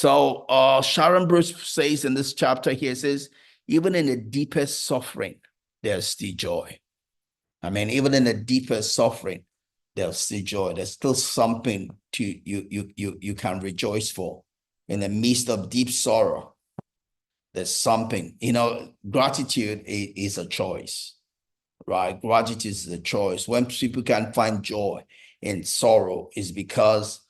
So Sharon Bruce says in this chapter here, says, even in the deepest suffering, there's still joy. I mean, even in the deepest suffering, there's still joy. There's still something to you can rejoice for. In the midst of deep sorrow, there's something. Gratitude is a choice, right? Gratitude is a choice. When people can find joy in sorrow, is because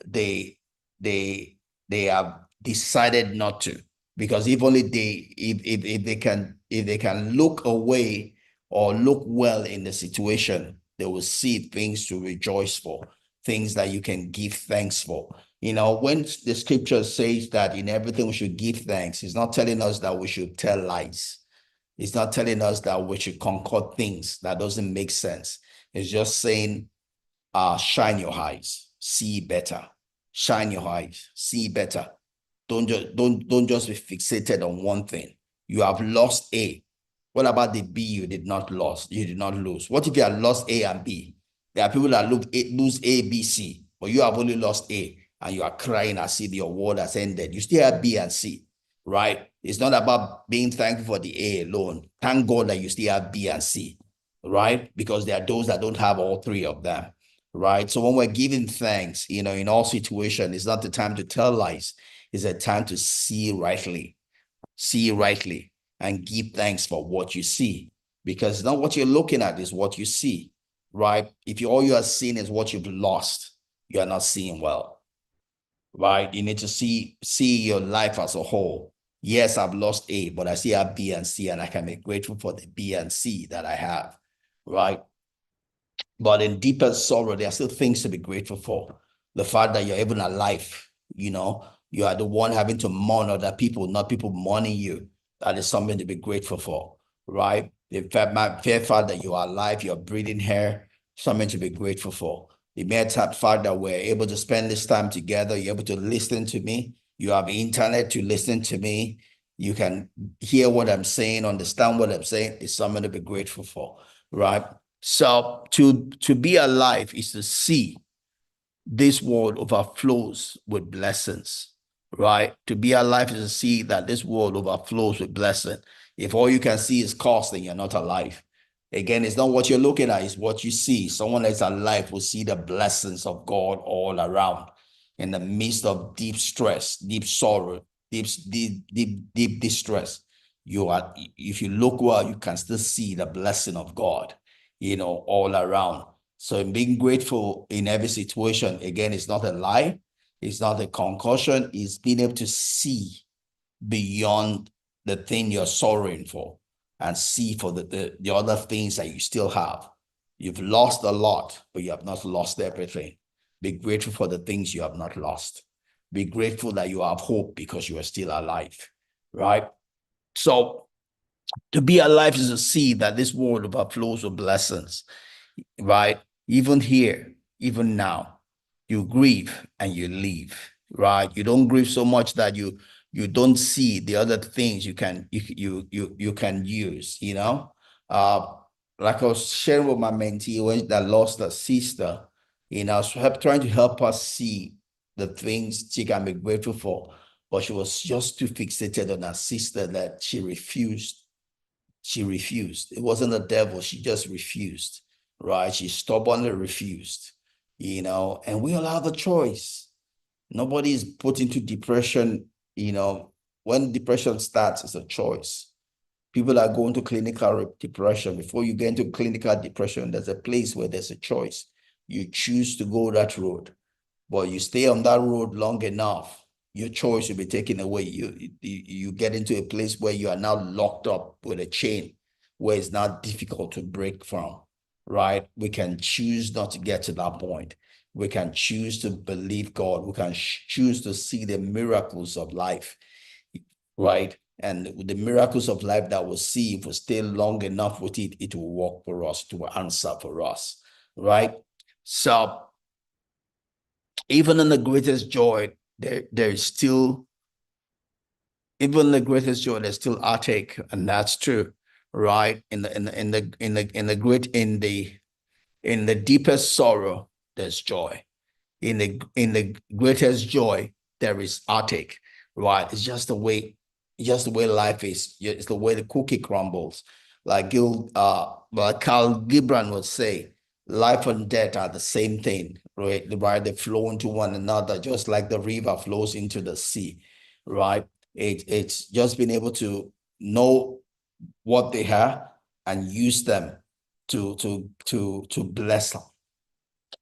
they have decided not to. Because if only if they can look away or look well in the situation, they will see things to rejoice for, things that you can give thanks for. When the scripture says that in everything we should give thanks, it's not telling us that we should tell lies. It's not telling us that we should concord things that doesn't make sense. It's just saying, shine your eyes, see better. Shine your eyes, see better. Don't just be fixated on one thing. You have lost A. What about the B you did not lose? You did not lose. What if you had lost A and B? There are people that lose A, B, C, but you have only lost A and you are crying as if your world has ended. You still have B and C, right? It's not about being thankful for the A alone. Thank God that you still have B and C, right? Because there are those that don't have all three of them, right? So when we're giving thanks, in all situations, it's not the time to tell lies. It's a time to see rightly, and give thanks for what you see. Because it's not what you're looking at, is what you see, right? If all you are seeing is what you've lost, you are not seeing well, right? You need to see your life as a whole. Yes, I've lost A, but I still have B and C, and I can be grateful for the B and C that I have, right? But in deeper sorrow, there are still things to be grateful for. The fact that you're even alive, you are the one having to mourn other people, not people mourning you. That is something to be grateful for, right? The fact that you are alive, you're breathing air, something to be grateful for. The mere fact that we're able to spend this time together, you're able to listen to me, you have internet to listen to me, you can hear what I'm saying, understand what I'm saying, is something to be grateful for, right? So to be alive is to see this world overflows with blessings, right? To be alive is to see that this world overflows with blessing. If all you can see is cost, then you're not alive. Again, it's not what you're looking at, it's what you see. Someone that's alive will see the blessings of God all around in the midst of deep stress, deep sorrow, deep distress. If you look well, you can still see the blessing of God, all around. So being grateful in every situation, again, it's not a lie. It's not a concussion. It's being able to see beyond the thing you're sorrowing for and see for the other things that you still have. You've lost a lot, but you have not lost everything. Be grateful for the things you have not lost. Be grateful that you have hope because you are still alive, right? So to be alive is to see that this world overflows with blessings, right? Even here, even now, you grieve and you live, right? You don't grieve so much that you don't see the other things you can use, like I was sharing with my mentee that lost a sister, trying to help us see the things she can be grateful for, but she was just too fixated on her sister that she refused. It wasn't the devil. She just refused, right? She stubbornly refused, and we all have a choice. Nobody is put into depression, when depression starts, it's a choice. People are going to clinical depression. Before you get into clinical depression, there's a place where there's a choice. You choose to go that road, but you stay on that road long enough, your choice will be taken away. You get into a place where you are now locked up with a chain, where it's now difficult to break from, right? We can choose not to get to that point. We can choose to believe God. We can choose to see the miracles of life, right? And with the miracles of life that we'll see, if we stay long enough with it, it will work for us, to answer for us, right? So even in the greatest joy, there's still, even the greatest joy, there's still heartache, and that's true, right? In the deepest sorrow, there's joy. In the greatest joy, there is heartache, right? It's just the way life is. It's the way the cookie crumbles. Like Carl Gibran would say, life and death are the same thing, right? Right? They flow into one another, just like the river flows into the sea, right? It's just being able to know what they have and use them to bless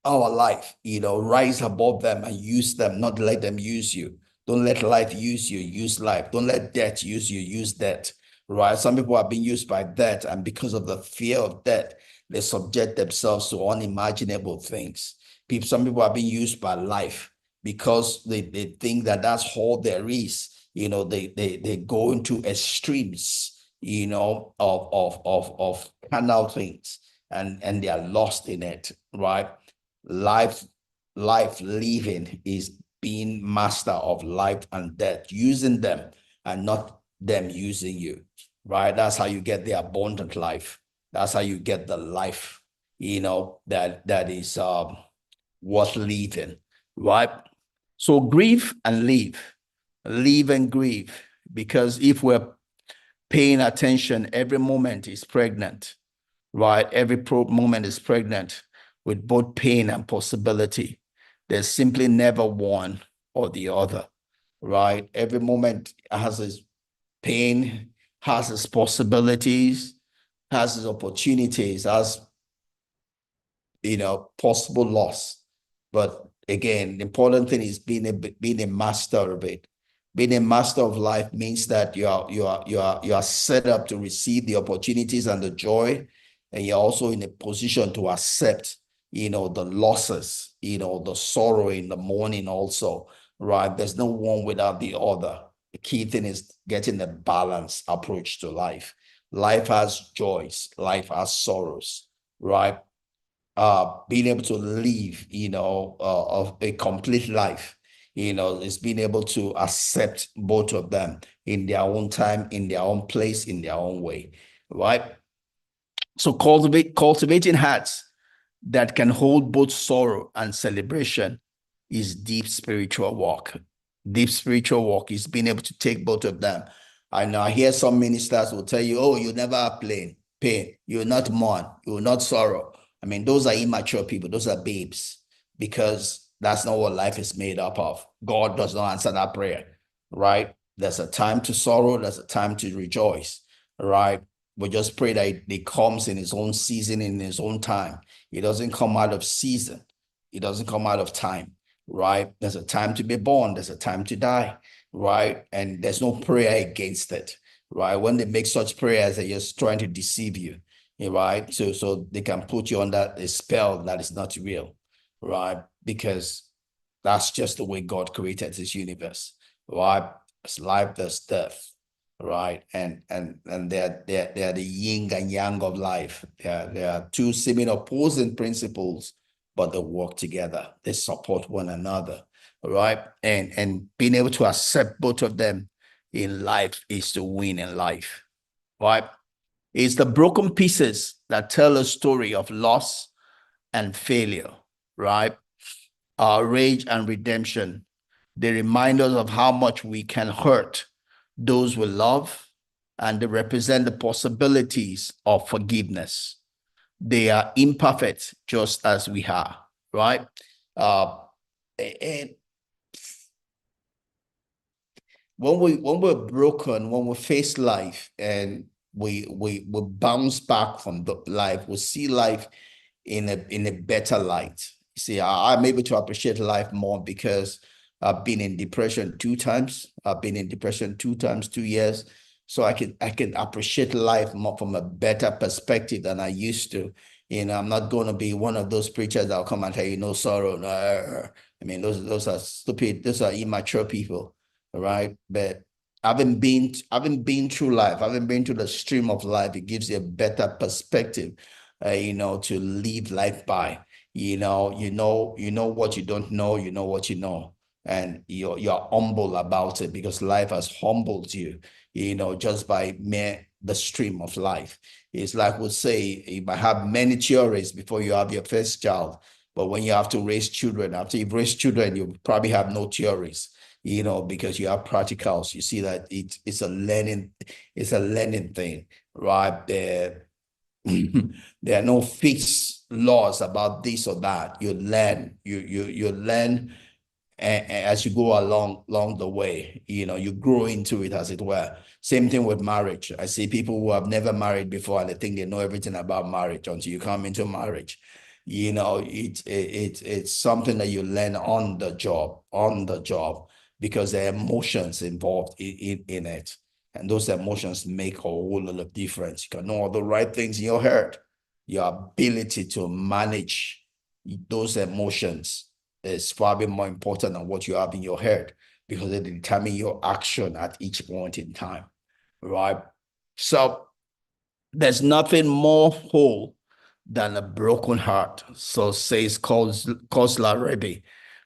our life, rise above them and use them, not let them use you. Don't let life use you, use life. Don't let death use you, use death, right? Some people are being used by death, and because of the fear of death, they subject themselves to unimaginable things. Some people are being used by life because they think that that's all there is. They go into extremes, of carnal things, and they are lost in it, right? Life, life living is being master of life and death, using them and not them using you, right? That's how you get the abundant life. That's how you get the life, that is worth living, right? So grieve and live and grieve, because if we're paying attention, every moment is pregnant, right? Every moment is pregnant with both pain and possibility. There's simply never one or the other, right? Every moment has its pain, has its possibilities, has its opportunities, has, possible loss. But again, the important thing is being a master of it. Being a master of life means that you are set up to receive the opportunities and the joy, and you're also in a position to accept, the losses, the sorrow in the morning also, right? There's no one without the other. The key thing is getting a balanced approach to life. Life has joys, life has sorrows, right? Being able to live, of a complete life, is being able to accept both of them in their own time, in their own place, in their own way, right? So cultivating hearts that can hold both sorrow and celebration is deep spiritual work. Deep spiritual work is being able to take both of them. I know I hear some ministers will tell you, oh, you never have pain. You will not mourn. You will not sorrow. I mean, those are immature people. Those are babes, because that's not what life is made up of. God does not answer that prayer, right? There's a time to sorrow. There's a time to rejoice, right? We just pray that it comes in its own season, in its own time. It doesn't come out of season. It doesn't come out of time, right? There's a time to be born. There's a time to die, right? And there's no prayer against it, right? When they make such prayers, they're just trying to deceive you, right? So they can put you under a spell that is not real, right? Because that's just the way God created this universe, right? There's life, there's death, right? And they're the yin and yang of life. There are two seeming opposing principles, but they work together. They support one another, right? And being able to accept both of them in life is to win in life, right? It's the broken pieces that tell a story of loss and failure, right? Rage and redemption. They remind us of how much we can hurt those we love, and they represent the possibilities of forgiveness. They are imperfect just as we are, right? Uh, and when we're broken, when we face life and we bounce back from the life, we see life in a better light. See, I'm able to appreciate life more because I've been in depression 2 times. I've been in depression 2 times, 2 years. So I can appreciate life more from a better perspective than I used to. I'm not going to be one of those preachers that'll come and tell you no sorrow. No, I mean, those are stupid. Those are immature people, right? But having been through life, having been through the stream of life, it gives you a better perspective, to live life by. You know what you don't know, you know what you know, and you're humble about it because life has humbled you, just by the stream of life. It's like we'll say, you might have many theories before you have your first child, but when you have to raise children, after you've raised children, you probably have no theories. because you have practicals. You see that it's a learning thing, right? There are no fixed laws about this or that. You learn, you learn as you go along the way. You grow into it, as it were. Same thing with marriage. I see people who have never married before and they think they know everything about marriage until you come into marriage. It's something that you learn on the job, because there are emotions involved in it. And those emotions make a whole lot of difference. You can know all the right things in your head. Your ability to manage those emotions is probably more important than what you have in your head, because it determines your action at each point in time, right? So there's nothing more whole than a broken heart. So says Kosla Rebbe,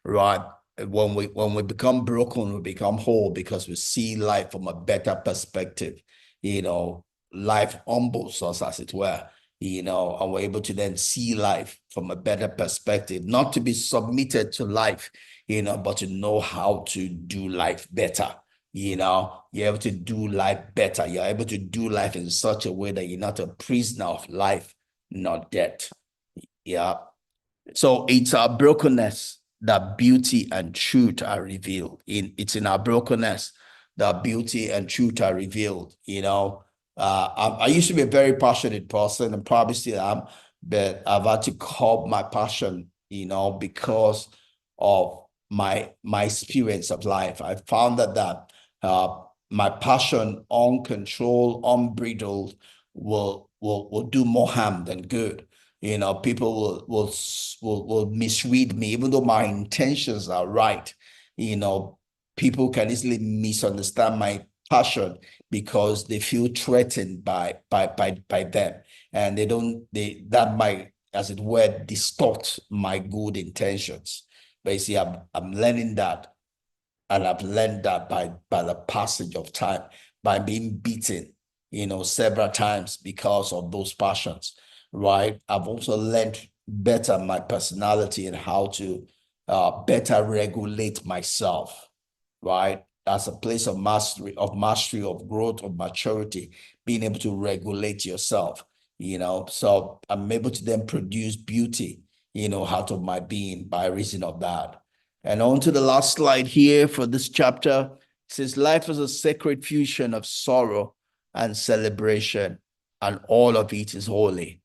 right? When we become broken, we become whole because we see life from a better perspective. Life humbles us, as it were. And we're able to then see life from a better perspective, not to be submitted to life, but to know how to do life better. You're able to do life better. You're able to do life in such a way that you're not a prisoner of life, not death. Yeah. So it's our brokenness that beauty and truth are revealed. It's in our brokenness that beauty and truth are revealed. I used to be a very passionate person, and probably still am, but I've had to curb my passion, because of my experience of life. I found that my passion, uncontrolled, unbridled, will do more harm than good. People will misread me, even though my intentions are right. People can easily misunderstand my passion because they feel threatened by them, and that might, as it were, distort my good intentions. But you see, I'm learning that, and I've learned that by the passage of time, by being beaten, several times because of those passions, right? I've also learned better my personality and how to better regulate myself, right? That's a place of mastery, of growth, of maturity, being able to regulate yourself, So I'm able to then produce beauty, out of my being by reason of that. And on to the last slide here for this chapter. It says, life is a sacred fusion of sorrow and celebration, and all of it is holy,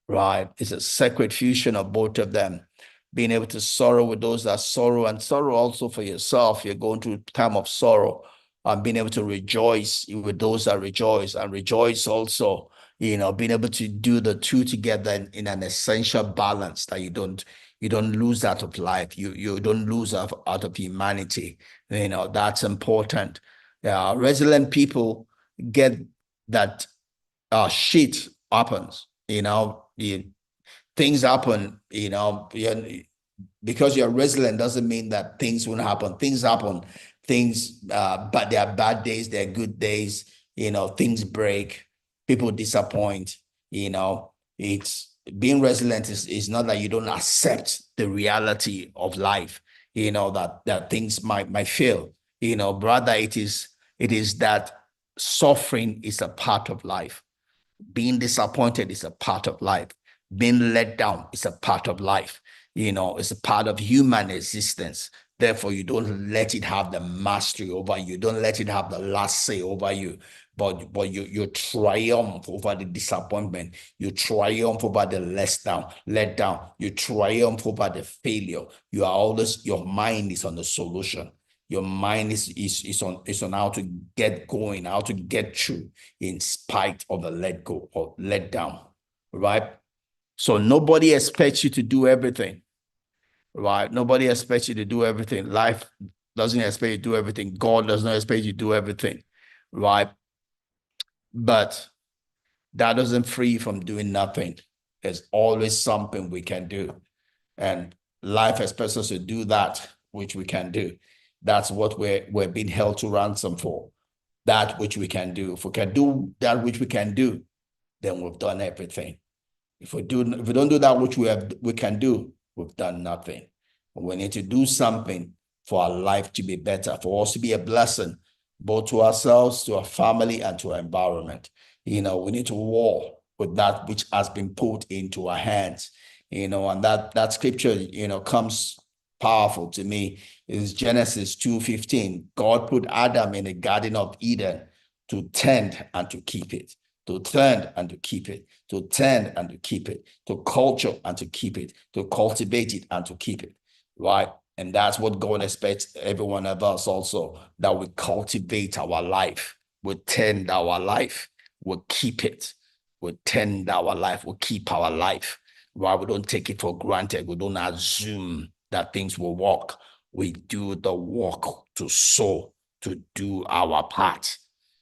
right? It's a sacred fusion of both of them. Being able to sorrow with those that sorrow, and sorrow also for yourself. You're going through a time of sorrow, and being able to rejoice with those that rejoice, and rejoice also, being able to do the two together in an essential balance, that you don't lose out of life. You don't lose out of humanity. That's important. Resilient people get that shit happens. Things happen, because you're resilient doesn't mean that things won't happen. Things happen, but there are bad days, there are good days, things break, people disappoint, it's being resilient is not that you don't accept the reality of life, that things might fail, rather it is that suffering is a part of life. Being disappointed is a part of life. Being let down is a part of life. It's a part of human existence. Therefore, you don't let it have the mastery over you. Don't let it have the last say over you. But you triumph over the disappointment. You triumph over the let down. You triumph over the failure. Your mind is on the solution. Your mind is on how to get going, how to get through in spite of the let go or let down, right? So nobody expects you to do everything, right? Nobody expects you to do everything. Life doesn't expect you to do everything. God does not expect you to do everything, right? But that doesn't free you from doing nothing. There's always something we can do. And life expects us to do that which we can do. That's what we're being held to ransom for. That which we can do. If we can do that which we can do, then we've done everything. If we don't do that which we can do, we've done nothing. We need to do something for our life to be better, for us to be a blessing, both to ourselves, to our family, and to our environment. We need to war with that which has been put into our hands. And that scripture, comes powerful to me is Genesis 2:15. God put Adam in the Garden of Eden to tend and to keep it, to tend and to keep it, to tend and to keep it, to culture and to keep it, to cultivate it and to keep it, right? And that's what God expects every one of us also, that we cultivate our life, we tend our life, we keep it, we tend our life, we keep our life, right? We don't take it for granted. We don't assume that things will work. We do the work to sow, to do our part.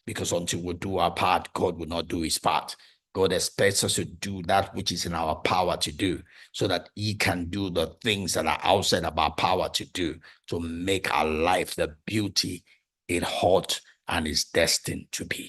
Because until we do our part, God will not do his part. God expects us to do that which is in our power to do, so that he can do the things that are outside of our power to do, to make our life the beauty it ought and is destined to be.